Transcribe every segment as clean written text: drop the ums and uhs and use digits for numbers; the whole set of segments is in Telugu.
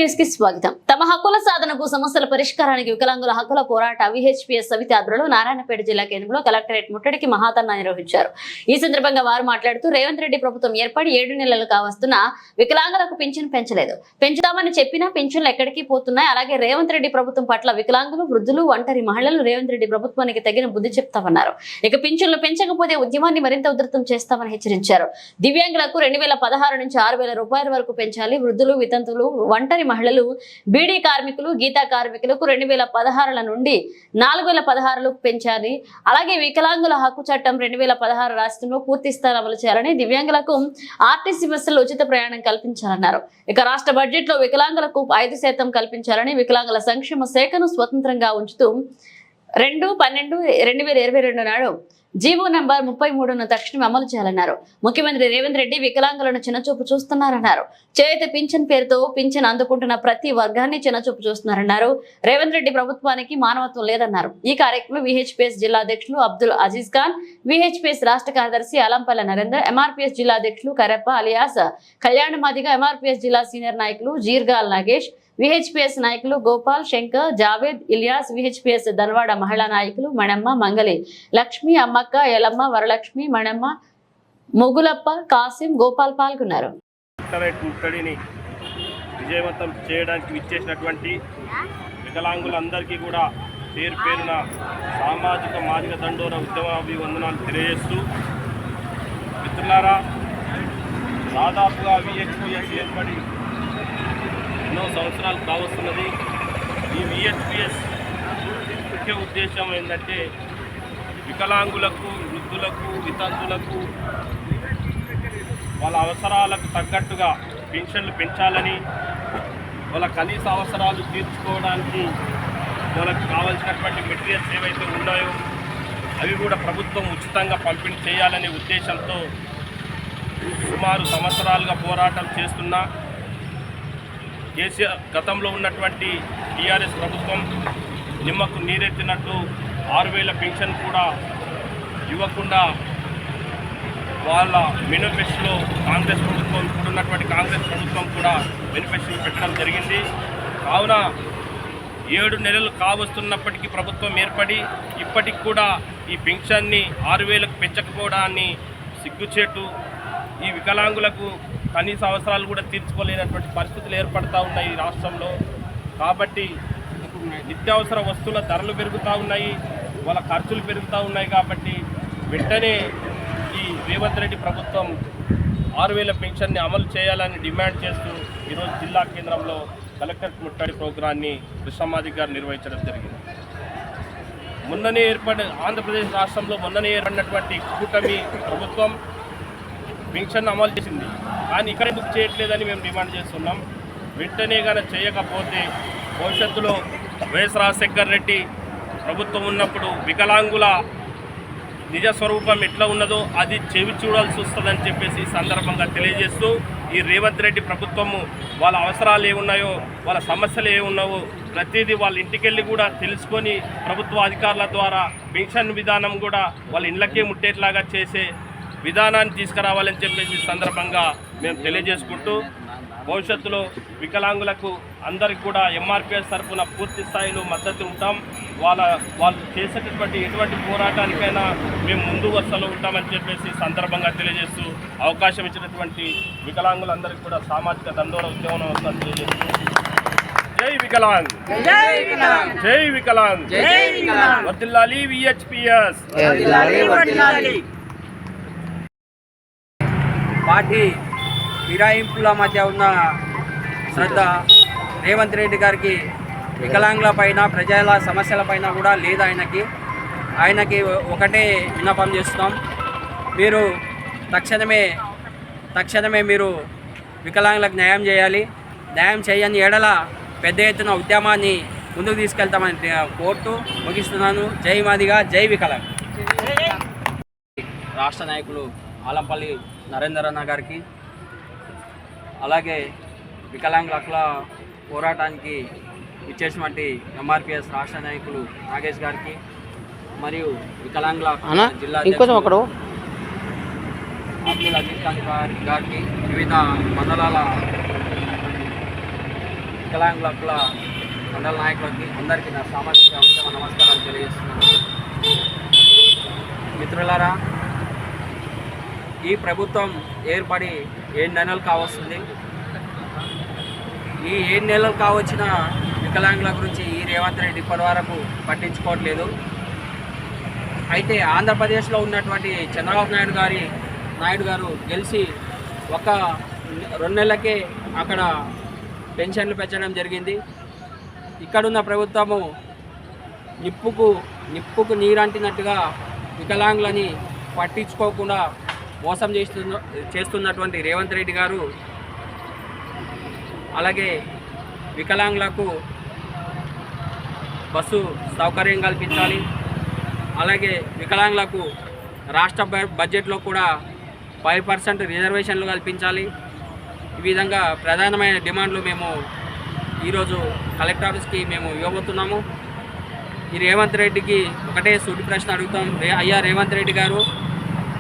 న్యూస్ కి స్వాగతం. తమ హక్కుల సాధనకు సమస్యల పరిష్కారానికి వికలాంగుల హక్కుల పోరాట విహెచ్పిఎస్ సమితి ఆధ్వర్యంలో నారాయణపేట జిల్లా కేంద్రంలో కలెక్టరేట్ ముట్టడికి మహాధర్నా నిర్వహించారు. ఈ సందర్భంగా వారు మాట్లాడుతూ రేవంత్ రెడ్డి ప్రభుత్వం ఏర్పడి 7 నెలలు కావస్తున్న వికలాంగులకు పింఛన్ పెంచలేదు. పెంచుతామని చెప్పినా పింఛన్లు ఎక్కడికి పోతున్నాయి. అలాగే రేవంత్ రెడ్డి ప్రభుత్వం పట్ల వికలాంగులు, వృద్ధులు, ఒంటరి మహిళలు రేవంత్ రెడ్డి ప్రభుత్వానికి తగిన బుద్ధి చెప్తామన్నారు. ఇక పింఛన్లు పెంచకపోతే ఉద్యమాన్ని మరింత ఉధృతం చేస్తామని హెచ్చరించారు. దివ్యాంగులకు 2016 నుంచి 6,000 రూపాయల వరకు పెంచాలి. వృద్ధులు, వితంతువులు, ఒంటరి మహిళలు, బీడీ కార్మికులు, గీతా కార్మికులకు 2016 నుండి 4,016 పెంచాలి. అలాగే వికలాంగుల హక్కు చట్టం 2016 రాష్ట్రంలో పూర్తి స్థాయి అమలు చేయాలని, దివ్యాంగులకు ఆర్టీసీ బస్సుల్లో ఉచిత ప్రయాణం కల్పించాలన్నారు. ఇక రాష్ట్ర బడ్జెట్ లో వికలాంగులకు 5% కల్పించాలని, వికలాంగుల సంక్షేమ శాఖను స్వతంత్రంగా ఉంచుతూ 2/12/2022 నాడు జీవో నంబర్ 33ను తక్షణం అమలు చేయాలన్నారు. ముఖ్యమంత్రి రేవంత్ రెడ్డి వికలాంగులను చిన్నచూపు చూస్తున్నారన్నారు. చేతి పింఛన్ పేరుతో పింఛన్ అందుకుంటున్న ప్రతి వర్గాన్ని చిన్నచూపు చూస్తున్నారన్నారు. రేవంత్ రెడ్డి ప్రభుత్వానికి మానవత్వం లేదన్నారు. ఈ కార్యక్రమంలో విహెచ్పిఎస్ జిల్లా అధ్యక్షులు అబ్దుల్ అజీజ్ ఖాన్, విహెచ్పిఎస్ రాష్ట్ర కార్యదర్శి అలంపల్ల నరేందర్, ఎంఆర్పిఎస్ జిల్లా అధ్యక్షులు కరప్ప అలియాస్ కళ్యాణ మాదిగ, ఎంఆర్పిఎస్ జిల్లా సీనియర్ నాయకులు జీర్గాల్ నాగేష్, విహెచ్పిఎస్ నాయకులు గోపాల్, శంకర్, జావేద్, ఇలియాస్, విహెచ్పిఎస్ ధన్వాడ మహిళా నాయకులు మణమ్మ, మంగలి, లక్ష్మి, అమ్మక్క, ఎలమ్మ, వరలక్ష్మి, మణమ్మ, మొగులప్ప, కాసిం, గోపాల్ పాల్గొన్నారు. విజయవంతం చేయడానికి విచ్చేసినటువంటి వికలాంగులందరికీ కూడా పేరు పేరున సామాజిక మాదిగ దండోర ఉద్యమాభివందనాలు తెలియజేస్తూ, మిత్రులారా, దాదాపుగా విహెచ్పిఎస్ ఏర్పడి ఎన్నో సంవత్సరాలు కావస్తున్నది. ఈ విహెచ్పిఎస్ ముఖ్య ఉద్దేశం ఏంటంటే వికలాంగులకు, వృద్ధులకు, వితంతులకు వాళ్ళ అవసరాలకు తగ్గట్టుగా పెన్షన్లు పెంచాలని, వాళ్ళ కనీస అవసరాలు తీర్చుకోవడానికి వాళ్ళకు కావాల్సినటువంటి మెటీరియల్స్ ఏవైతే ఉన్నాయో అవి కూడా ప్రభుత్వం ఉచితంగా పంపిణీ చేయాలనే ఉద్దేశంతో సుమారు సంవత్సరాలుగా పోరాటం చేస్తున్నా కేసీఆర్ గతంలో ఉన్నటువంటి టీఆర్ఎస్ ప్రభుత్వం నిమ్మకు నీరెత్తినట్టు 6,000 పెన్షన్ కూడా ఇవ్వకుండా వాళ్ళ మేనిఫెస్టోలో కాంగ్రెస్ ప్రభుత్వం, ఇప్పుడున్నటువంటి కాంగ్రెస్ ప్రభుత్వం కూడా మేనిఫెస్టోలు పెట్టడం జరిగింది. కావున 7 నెలలు కావస్తున్నప్పటికీ ప్రభుత్వం ఏర్పడి ఇప్పటికి కూడా ఈ పెన్షన్ని 6,000కు పెంచకపోవడాన్ని సిగ్గుచేటు. ఈ వికలాంగులకు కనీస అవసరాలు కూడా తీర్చుకోలేనటువంటి పరిస్థితులు ఏర్పడతా ఉన్నాయి ఈ రాష్ట్రంలో. కాబట్టి నిత్యావసర వస్తువుల ధరలు పెరుగుతూ ఉన్నాయి, వాళ్ళ ఖర్చులు పెరుగుతూ ఉన్నాయి. కాబట్టి వెంటనే ఈ రేవంత్ రెడ్డి ప్రభుత్వం 6,000 పెన్షన్ని అమలు చేయాలని డిమాండ్ చేస్తూ ఈరోజు జిల్లా కేంద్రంలో కలెక్టరేట్ ముట్టడి ప్రోగ్రాన్ని కృష్ణమాది గారు నిర్వహించడం జరిగింది. ఆంధ్రప్రదేశ్ రాష్ట్రంలో మొన్ననే ఏర్పడినటువంటి కూటమి ప్రభుత్వం పెన్షన్ అమలు చేసింది, కానీ ఇక్కడ ఎందుకు చేయట్లేదని మేము డిమాండ్ చేస్తున్నాం. వెంటనే కానీ చేయకపోతే భవిష్యత్తులో వైఎస్ రాజశేఖర రెడ్డి ప్రభుత్వం ఉన్నప్పుడు వికలాంగుల నిజస్వరూపం ఎట్లా ఉన్నదో అది చెవి చూడాల్సి వస్తుందని చెప్పేసి ఈ సందర్భంగా తెలియజేస్తూ, ఈ రేవంత్ రెడ్డి ప్రభుత్వము వాళ్ళ అవసరాలు ఏమున్నాయో, వాళ్ళ సమస్యలు ఏమున్నాయో ప్రతిదీ వాళ్ళ ఇంటికెళ్ళి కూడా తెలుసుకొని ప్రభుత్వ అధికారుల ద్వారా పెన్షన్ విధానం కూడా వాళ్ళ ఇళ్ళకే ముట్టేట్లాగా చేసే విధానాన్ని తీసుకురావాలని చెప్పేసి ఈ సందర్భంగా మేము తెలియజేసుకుంటూ, భవిష్యత్తులో వికలాంగులకు అందరికీ కూడా ఎంఆర్పిఎస్ తరఫున పూర్తి స్థాయిలో మద్దతు ఉంటాం. వాళ్ళు చేసేటటువంటి ఎటువంటి పోరాటానికైనా మేము ముందు వరుసలో ఉంటామని చెప్పేసి సందర్భంగా తెలియజేస్తూ, అవకాశం ఇచ్చినటువంటి వికలాంగులందరికీ కూడా సామాజిక దండోర ఉద్యమం వస్తుందని తెలియజేస్తూ, జై వికలాంగ్, జై వికలాంగ్, వర్ధిల్లాలి విహెచ్పిఎస్. పార్టీ ఫిరాయింపుల మధ్య ఉన్న శ్రద్ధ రేవంత్ రెడ్డి గారికి వికలాంగుల పైన, ప్రజల సమస్యల పైన కూడా లేదు. ఆయనకి ఒకటే విన్నపం చేస్తున్నాం, మీరు తక్షణమే మీరు వికలాంగులకు న్యాయం చేయాలి. న్యాయం చేయని ఎడల పెద్ద ఎత్తున ఉద్యమాన్ని ముందుకు తీసుకెళ్తామని కోరుతూ ముగిస్తున్నాను. జై మాదిగా, జై వికలాంగ్. రాష్ట్ర నాయకులు ఆలంపల్లి నరేందర్ అన్న గారికి, అలాగే వికలాంగుల హక్కుల పోరాటానికి ఇచ్చేసినటువంటి ఎంఆర్పిఎస్ రాష్ట్ర నాయకులు నాగేష్ గారికి, మరియు వికలాంగుల జిల్లా అబ్దుల్ అజీజ్ ఖాన్ గారికి, వివిధ మండలాల వికలాంగుల హక్కుల మండల నాయకులకి అందరికీ నా సామాజిక ఉద్యమ నమస్కారాలు తెలియజేస్తున్నాను. మిత్రులారా, ఈ ప్రభుత్వం ఏర్పడి 7 నెలలు కావస్తుంది. ఈ 7 నెలలు కావచ్చిన వికలాంగుల గురించి ఈ రేవంత్ రెడ్డి ఇప్పటి వరకు పట్టించుకోవట్లేదు. అయితే ఆంధ్రప్రదేశ్లో ఉన్నటువంటి చంద్రబాబు నాయుడు గారు గెలిచి 2 నెలలకే అక్కడ పెన్షన్లు పెంచడం జరిగింది. ఇక్కడున్న ప్రభుత్వము నిప్పుకు నీరంటినట్టుగా వికలాంగులని పట్టించుకోకుండా మోసం చేస్తున్నటువంటి రేవంత్ రెడ్డి గారు, అలాగే వికలాంగులకు బస్సు సౌకర్యం కల్పించాలి, అలాగే వికలాంగులకు రాష్ట్ర బడ్జెట్లో కూడా 5% రిజర్వేషన్లు కల్పించాలి. ఈ విధంగా ప్రధానమైన డిమాండ్లు మేము ఈరోజు కలెక్టర్ ఆఫీస్కి మేము ఇవ్వబోతున్నాము. ఈ రేవంత్ రెడ్డికి ఒకటే సూటి ప్రశ్న అడుగుతాం. అయ్యా రేవంత్ రెడ్డి గారు,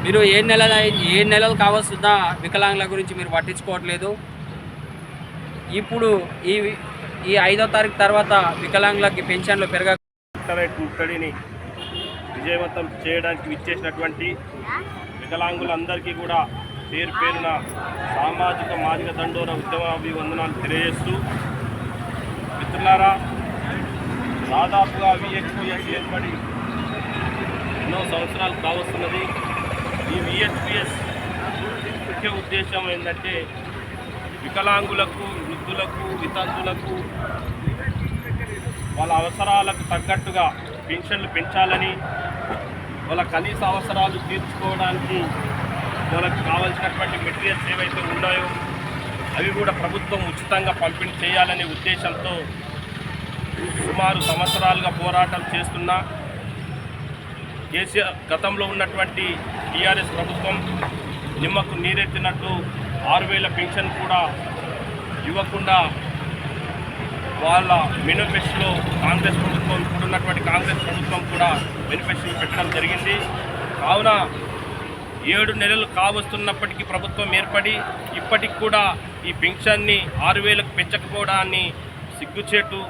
మీరు 7 నెలలు కావస్తున్నా వికలాంగుల గురించి మీరు పట్టించుకోవట్లేదు. ఇప్పుడు ఈ 5వ తారీఖు తర్వాత వికలాంగులకి పెన్షన్లు ముట్టడిని విజయవంతం చేయడానికి విచ్చేసినటువంటి వికలాంగులందరికీ కూడా పేరు పేరున సామాజిక మాదిక దండోర ఉద్యమాభివందనాలు తెలియజేస్తూ, మిత్రులారా, దాదాపుగా విహెచ్పిఎస్ ఏర్పడి ఎన్నో సంవత్సరాలు కావస్తున్నది. ఈ విహెచ్పిఎస్ ముఖ్య ఉద్దేశం ఏంటంటే వికలాంగులకు, వృద్ధులకు, వితంతులకు వాళ్ళ అవసరాలకు తగ్గట్టుగా పెన్షన్లు పెంచాలని, వాళ్ళ కనీస అవసరాలు తీర్చుకోవడానికి వాళ్ళకు కావాల్సినటువంటి మెటీరియల్స్ ఏవైతే ఉన్నాయో అవి కూడా ప్రభుత్వం ఉచితంగా పంపిణీ చేయాలనే ఉద్దేశంతో సుమారు సంవత్సరాలుగా పోరాటం చేస్తున్నా కేసీఆర్ గతంలో ఉన్నటువంటి టీఆర్ఎస్ ప్రభుత్వం నిమ్మకు నీరెత్తినట్టు 6,000 పెన్షన్ కూడా ఇవ్వకుండా వాళ్ళ మేనిఫెస్టోలో కాంగ్రెస్ ప్రభుత్వం, ఇప్పుడున్నటువంటి కాంగ్రెస్ ప్రభుత్వం కూడా మేనిఫెస్టో పెట్టడం జరిగింది. కావున 7 నెలలు కావస్తున్నప్పటికీ ప్రభుత్వం ఏర్పడి ఇప్పటికి కూడా ఈ పెన్షన్ని 6,000కు పెంచకపోవడాన్ని సిగ్గుచేటు.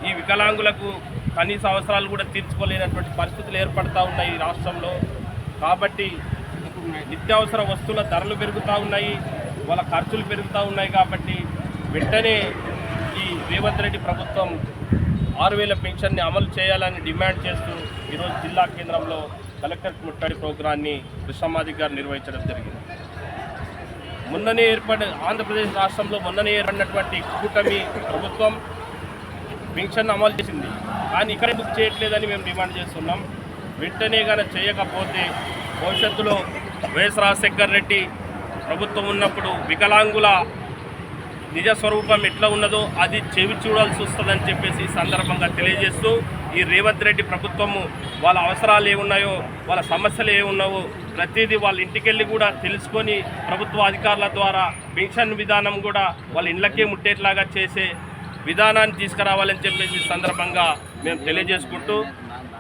ఈ వికలాంగులకు కనీస అవసరాలు కూడా తీర్చుకోలేనటువంటి పరిస్థితులు ఏర్పడతా ఉన్నాయి ఈ రాష్ట్రంలో. కాబట్టి నిత్యావసర వస్తువుల ధరలు పెరుగుతూ ఉన్నాయి, వాళ్ళ ఖర్చులు పెరుగుతూ ఉన్నాయి. కాబట్టి వెంటనే ఈ రేవంత్ రెడ్డి ప్రభుత్వం 6,000 పెన్షన్ని అమలు చేయాలని డిమాండ్ చేస్తూ ఈరోజు జిల్లా కేంద్రంలో కలెక్టర్ ముట్టడి ప్రోగ్రాన్ని కృష్ణమాదిక్ గారు నిర్వహించడం జరిగింది. ఆంధ్రప్రదేశ్ రాష్ట్రంలో మొన్ననే ఏర్పడినటువంటి కూటమి ప్రభుత్వం పెన్షన్ అమలు చేసింది. కానీ ఇక్కడ ఎందుకు చేయట్లేదని మేము డిమాండ్ చేస్తున్నాం. వెంటనే కానీ చేయకపోతే భవిష్యత్తులో వైఎస్ రాజశేఖర రెడ్డి ప్రభుత్వం ఉన్నప్పుడు వికలాంగుల నిజస్వరూపం ఎట్లా ఉన్నదో అది చెవి చూడాల్సి వస్తుందని చెప్పేసి ఈ సందర్భంగా తెలియజేస్తూ, ఈ రేవంత్ రెడ్డి ప్రభుత్వము వాళ్ళ అవసరాలు ఏమున్నాయో, వాళ్ళ సమస్యలు ఏమున్నాయో ప్రతిదీ వాళ్ళ ఇంటికెళ్ళి కూడా తెలుసుకొని ప్రభుత్వ అధికారుల ద్వారా పెన్షన్ విధానం కూడా వాళ్ళ ఇళ్ళకే ముట్టేట్లాగా చేసే విధానాన్ని తీసుకురావాలని చెప్పేసి ఈ సందర్భంగా మేము తెలియజేసుకుంటూ,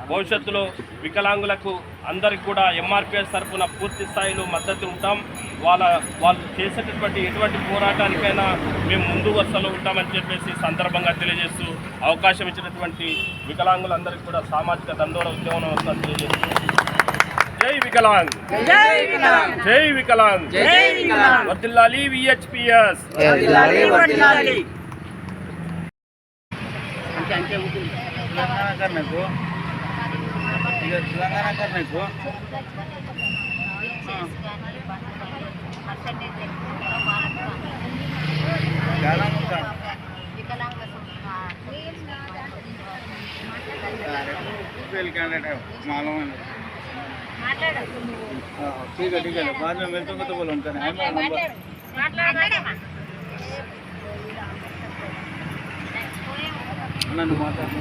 భవిష్యత్తులో వికలాంగులకు అందరికి కూడా ఎంఆర్పిఎస్ తరఫున పూర్తి స్థాయిలో మద్దతు ఉంటాం. వాళ్ళు చేసేటటువంటి ఎటువంటి పోరాటానికైనా మేము ముందు వరుసలో ఉంటామని చెప్పేసి సందర్భంగా తెలియజేస్తూ, అవకాశం ఇచ్చినటువంటి వికలాంగులందరికీ కూడా సామాజిక దండోర ఉద్యమం తెలియజేస్తూ, జై వికలాంగ్, జై వికలాంగ్, వర్ధిల్లాలి విహెచ్పిఎస్. करने को तेलंगाना करने को कैंडिडेट है मालूम है. ठीक है बाद में मिलते हैं तो बोलो उनका నన్ను మాట్లాడండి.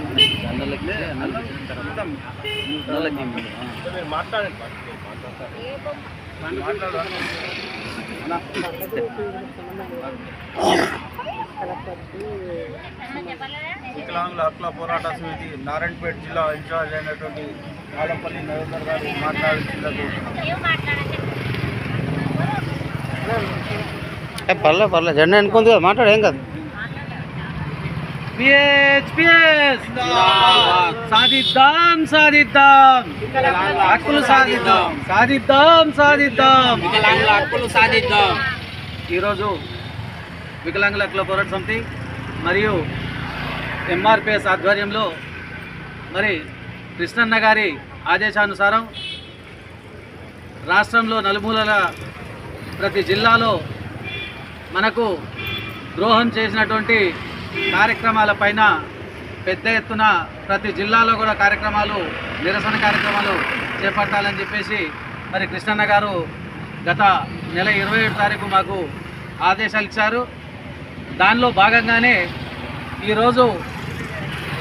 వికలాంగుల హక్కుల పోరాట సమితి నారాయణపేట జిల్లా ఇన్ఛార్జ్ అయినటువంటి ఆలపల్లి నరేందర్ గారు మాట్లాడుతున్నారు. పర్లేదు జెండా అనుకుంది కదా, మాట్లాడేం కాదు. విహెచ్పిఎస్ సాధిద్దాం సాధిద్దాం హక్కులు సాధిద్దాం సాధిద్దాం సాధిద్దాం వికలాంగుల హక్కులు సాధిద్దాం. ఈరోజు వికలాంగుల హక్కుల పోరాట సమితి మరియు ఎంఆర్పిఎస్ ఆధ్వర్యంలో మరి కృష్ణన్న గారి ఆదేశానుసారం రాష్ట్రంలో నలుమూలల ప్రతి జిల్లాలో మనకు ద్రోహం చేసినటువంటి కార్యక్రమాలపైన పెద్ద ఎత్తున ప్రతి జిల్లాలో కూడా కార్యక్రమాలు, నిరసన కార్యక్రమాలు చేపట్టాలని చెప్పేసి మరి కృష్ణన్న గారు గత నెల 27 తారీఖు మాకు ఆదేశాలు ఇచ్చారు. దానిలో భాగంగానే ఈరోజు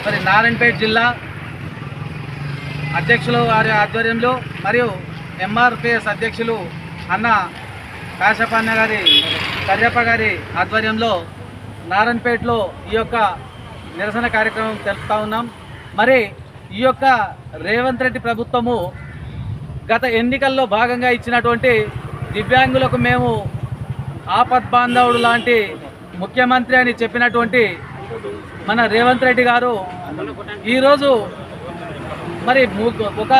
మరి నారాయణపేట జిల్లా అధ్యక్షులు వారి ఆధ్వర్యంలో మరియు ఎంఆర్పిఎస్ అధ్యక్షులు అన్న కాశపన్న గారి కర్యప్ప గారి ఆధ్వర్యంలో నారాయణపేటలో ఈ యొక్క నిరసన కార్యక్రమం తెలుపుతా ఉన్నాం. మరి ఈ యొక్క రేవంత్ రెడ్డి ప్రభుత్వము గత ఎన్నికల్లో భాగంగా ఇచ్చినటువంటి దివ్యాంగులకు మేము ఆపద్బాంధవుడు లాంటి ముఖ్యమంత్రి అని చెప్పినటువంటి మన రేవంత్ రెడ్డి గారు ఈరోజు మరి ఒక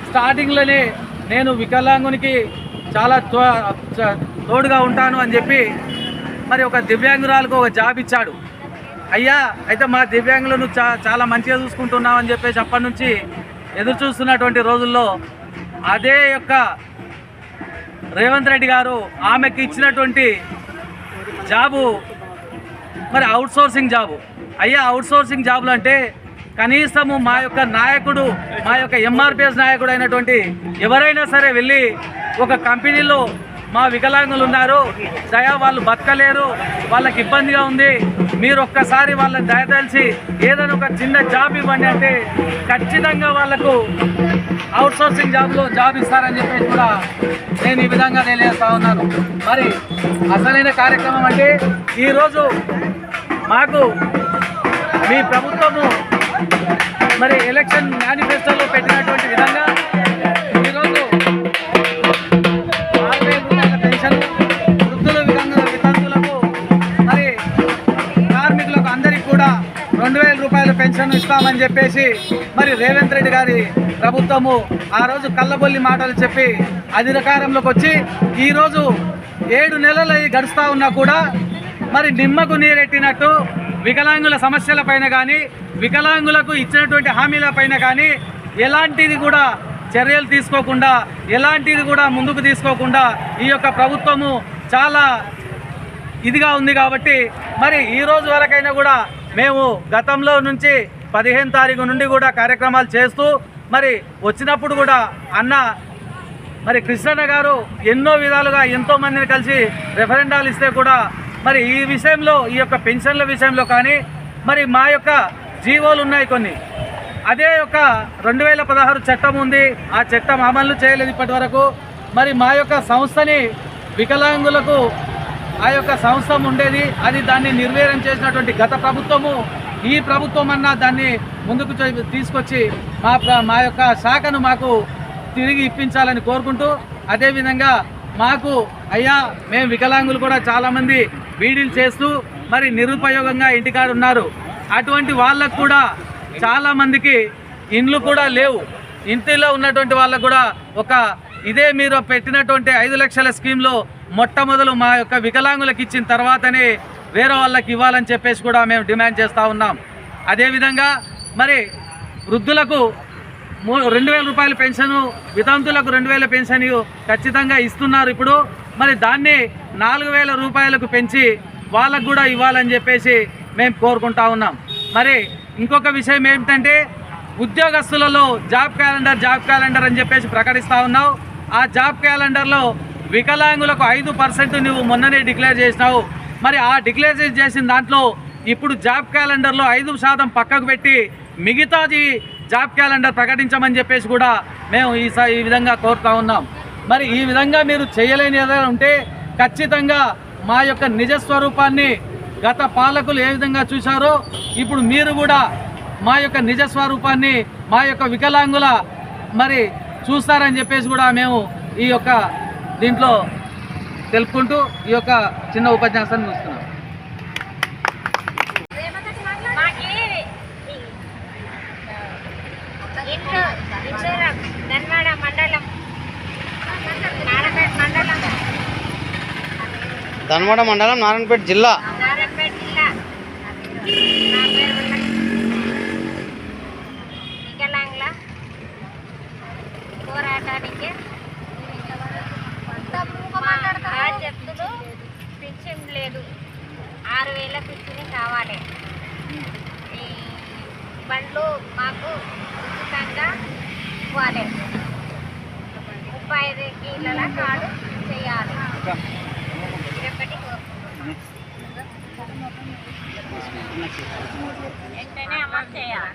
స్టార్టింగ్లోనే నేను వికలాంగునికి చాలా తోడుగా ఉంటాను అని చెప్పి మరి ఒక దివ్యాంగురాలకు ఒక జాబ్ ఇచ్చాడు. అయ్యా అయితే మా దివ్యాంగులను చాలా మంచిగా చూసుకుంటున్నాం అని చెప్పేసి అప్పటి నుంచి ఎదురు చూస్తున్నటువంటి రోజుల్లో అదే యొక్క రేవంత్ రెడ్డి గారు ఆమెకి ఇచ్చినటువంటి జాబు మరి అవుట్సోర్సింగ్ జాబు. అయ్యా అవుట్సోర్సింగ్ జాబులు అంటే కనీసము మా యొక్క నాయకుడు, మా యొక్క ఎంఆర్పిఎస్ నాయకుడు అయినటువంటి ఎవరైనా సరే వెళ్ళి ఒక కంపెనీలో మా వికలాంగులు ఉన్నారు దయా వాళ్ళు బతకలేరు, వాళ్ళకి ఇబ్బందిగా ఉంది, మీరు ఒక్కసారి వాళ్ళని దయతలిసి ఏదైనా ఒక చిన్న జాబ్ ఇవ్వండి అంటే ఖచ్చితంగా వాళ్ళకు అవుట్సోర్సింగ్ జాబ్ ఇస్తారని చెప్పేసి కూడా నేను ఈ విధంగా తెలియజేస్తా ఉన్నాను. మరి అసలైన కార్యక్రమం అంటే ఈరోజు మాకు మీ ప్రభుత్వము మరి ఎలక్షన్ మేనిఫెస్టోలో పెట్టినటువంటి విధంగా ఈరోజు 6,000 రూపాయల పెన్షన్, వృద్ధులు వితంతులకు మరి కార్మికులకు అందరికీ కూడా 2,000 రూపాయల పెన్షన్ ఇస్తామని చెప్పేసి మరి రేవంత్ రెడ్డి గారి ప్రభుత్వము ఆ రోజు కళ్ళబొల్లి మాటలు చెప్పి అధికారంలోకి వచ్చి ఈరోజు 7 నెలలు గడుస్తూ ఉన్నా కూడా మరి నిమ్మకు నీరెట్టినట్టు వికలాంగుల సమస్యల పైన కానీ వికలాంగులకు ఇచ్చినటువంటి హామీల పైన కానీ ఎలాంటిది కూడా చర్యలు తీసుకోకుండా, ఎలాంటిది కూడా ముందుకు తీసుకోకుండా ఈ యొక్క ప్రభుత్వము చాలా ఇదిగా ఉంది. కాబట్టి మరి ఈ రోజు వరకైనా కూడా మేము గతంలో నుంచి 15 తారీఖు నుండి కూడా కార్యక్రమాలు చేస్తూ మరి వచ్చినప్పుడు కూడా అన్న మరి కృష్ణన్న గారు ఎన్నో విధాలుగా ఎంతోమందిని కలిసి రెఫరెండాలు ఇస్తే కూడా మరి ఈ విషయంలో ఈ యొక్క పెన్షన్ల విషయంలో కానీ మరి మా యొక్క జీవోలు ఉన్నాయి కొన్ని, అదే యొక్క 2016 చట్టం ఉంది, ఆ చట్టం అమలు చేయలేదు ఇప్పటి వరకు. మరి మా యొక్క సంస్థని వికలాంగులకు ఆ యొక్క సంస్థ ఉండేది, అది దాన్ని నిర్వీర్యం చేసినటువంటి గత ప్రభుత్వము ఈ ప్రభుత్వం అన్నా దాన్ని ముందుకు తీసుకొచ్చి మా యొక్క శాఖను మాకు తిరిగి ఇప్పించాలని కోరుకుంటూ, అదేవిధంగా మాకు అయ్యా మేము వికలాంగులు కూడా చాలామంది బీడీలు చేస్తూ మరి నిరుపయోగంగా ఇంటికాడ ఉన్నారు, అటువంటి వాళ్ళకు కూడా చాలామందికి ఇండ్లు కూడా లేవు. ఇంటిలో ఉన్నటువంటి వాళ్ళకు కూడా ఒక ఇదే మీరు పెట్టినటువంటి 5 లక్షల స్కీమ్లో మొట్టమొదలు మా యొక్క వికలాంగులకు ఇచ్చిన తర్వాతనే వేరే వాళ్ళకి ఇవ్వాలని చెప్పేసి కూడా మేము డిమాండ్ చేస్తూ ఉన్నాం. అదేవిధంగా మరి వృద్ధులకు 2,000 రూపాయల పెన్షను, వితంతులకు 2,000 పెన్షన్ ఖచ్చితంగా ఇస్తున్నారు ఇప్పుడు. మరి దాన్ని 4,000 రూపాయలకు పెంచి వాళ్ళకు కూడా ఇవ్వాలని చెప్పేసి మేము కోరుకుంటా ఉన్నాం. మరి ఇంకొక విషయం ఏమిటంటే ఉద్యోగస్తులలో జాబ్ క్యాలెండర్ అని చెప్పేసి ప్రకటిస్తూ ఉన్నావు. ఆ జాబ్ క్యాలెండర్లో వికలాంగులకు 5% నువ్వు మొన్ననే డిక్లేర్ చేసినావు. మరి ఆ డిక్లేర్ చేసిన దాంట్లో ఇప్పుడు జాబ్ క్యాలెండర్లో 5% పక్కకు పెట్టి మిగతాది జాబ్ క్యాలెండర్ ప్రకటించమని చెప్పేసి కూడా మేము ఈ విధంగా కోరుతా ఉన్నాం. మరి ఈ విధంగా మీరు చేయలేని ఏదైనా ఉంటే ఖచ్చితంగా మా యొక్క నిజస్వరూపాన్ని గత పాలకులు ఏ విధంగా చూశారో ఇప్పుడు మీరు కూడా మా యొక్క నిజస్వరూపాన్ని మా యొక్క వికలాంగుల మరి చూస్తారని చెప్పేసి కూడా మేము ఈ యొక్క దీంట్లో తెలుపుకుంటూ ఈ యొక్క చిన్న ఉపన్యాసాన్ని చూస్తున్నాం. ధన్వాడ మండలం నారాయణపేట జిల్లా. నారాయణపేట జిల్లా. నా పేరు వికలాంగుల పోరాటానికి బాధ్యతలు పింఛన్ లేదు, 6,000 పింఛన్ కావాలి. ఈ బండ్లు మాకు ఉచితంగా ఇవ్వాలి. 35 కిలోల కార్డు చేయాలి. ఇదొకటి కోరుకుంటున్నాం. వెంటనే అమలు చేయాలి.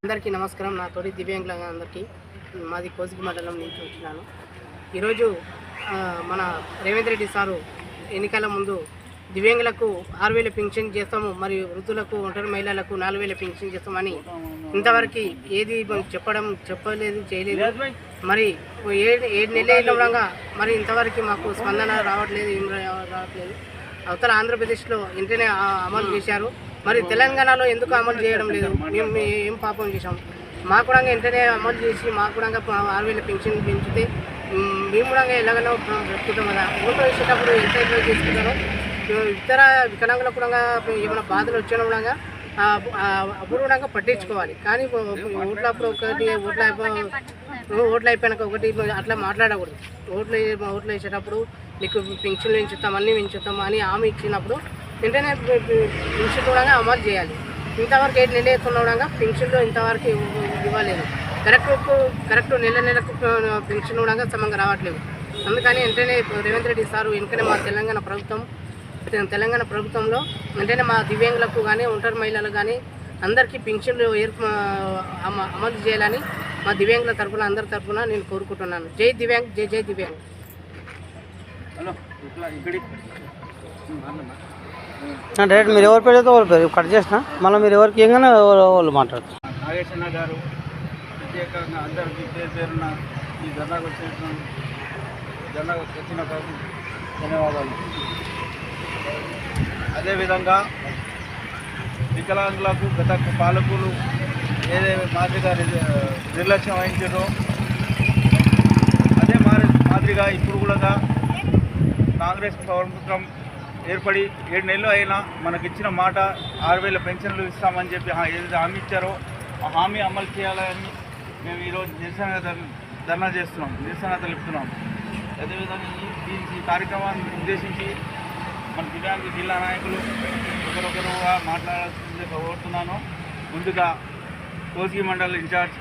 అందరికీ నమస్కారం. నా తోటి దివ్యాంగుల అందరికీ, మాది కోసిగి మండలం నుంచి వచ్చినాను. ఈరోజు మన రేవంత్ రెడ్డి సారు ఎన్నికల ముందు దివ్యాంగులకు 6,000 పింఛన్ చేస్తాము, మరియు వృద్ధులకు ఒంటరి మహిళలకు 4,000 పింఛన్ చేస్తామని ఇంతవరకు ఏది చెప్పలేదు, చేయలేదు. మరి 7 నెలల ఉండగా మరి ఇంతవరకు మాకు స్పందన రావట్లేదు, ఏం రావట్లేదు. అవతల ఆంధ్రప్రదేశ్లో వెంటనే అమలు చేశారు, మరి తెలంగాణలో ఎందుకు అమలు చేయడం లేదు? మేము ఏం పాపం చేశాం? మాకు కూడా వెంటనే అమలు చేసి మాకు కూడా 6,000 పింఛన్ పెంచితే మేము కూడా ఎలాగైనా పెట్టుకుంటాం కదా. ఓటు వేసేటప్పుడు ఎంత చేసుకుంటారో ఇతర వికలాంగులకు కూడా ఏమైనా బాధలు వచ్చినా కూడా అప్పుడు కూడా పట్టించుకోవాలి. కానీ ఓట్లప్పుడు ఒకటి ఓట్లు అయిపోయినాక ఒకటి అట్లా మాట్లాడకూడదు. ఓట్లు వేసేటప్పుడు నీకు పింఛన్లు పెంచుతాం, అన్నీ పెంచుతాం అని హామీ ఇచ్చినప్పుడు వెంటనే పింఛన్లు కూడా అమలు చేయాలి. ఇంతవరకు 7 నెలలు ఎత్తున్నా పింఛన్లు ఇంతవరకు ఇవ్వలేదు. కరెక్ట్ నెలకు పింఛన్ కూడా సమంగా రావట్లేదు. అందుకని వెంటనే రేవంత్ రెడ్డి సారు వెంటనే మా తెలంగాణ ప్రభుత్వంలో వెంటనే మా దివ్యాంగులకు కానీ ఒంటరి మహిళలకు కానీ అందరికీ పింఛన్లు అమలు చేయాలని మా దివ్యాంగుల తరఫున అందరి తరఫున నేను కోరుకుంటున్నాను. జై దివ్యాంగ్, జై జై దివ్యాంగ్. డైరెక్ట్ మీరు ఎవరి పేరు అయితే వాళ్ళ పేరు కట్ చేసిన, మళ్ళీ మీరు ఎవరికి ఏంగానే వాళ్ళు మాట్లాడతారు. నాగేశ్వర గారు ప్రత్యేకంగా అందరికీ పేరున ఈ ధర్నాకు వచ్చిన ధన్యవాదాలు. అదేవిధంగా వికలాంగులకు గత పాలకులు ఏదైతే మాదిరిగా నిర్లక్ష్యం వహించారో అదే మాదిరిగా ఇప్పుడు కూడా కాంగ్రెస్ ప్రభుత్వం ఏర్పడి 7 నెలలు అయినా మనకిచ్చిన మాట 6,000 పెన్షన్లు ఇస్తామని చెప్పి ఏదైతే హామీ ఇచ్చారో ఆ హామీ అమలు చేయాలని మేము ఈరోజు ధర్నా చేస్తున్నాం, నిరసన తెలుపుతున్నాం. అదేవిధంగా ఈ కార్యక్రమాన్ని ఉద్దేశించి మన దివ్యాంగ జిల్లా నాయకులు ఒకరొకరుగా మాట్లాడాల్సిందిగా కోరుతున్నాను. ముందుగా కోసిగి మండల ఇన్ఛార్జ్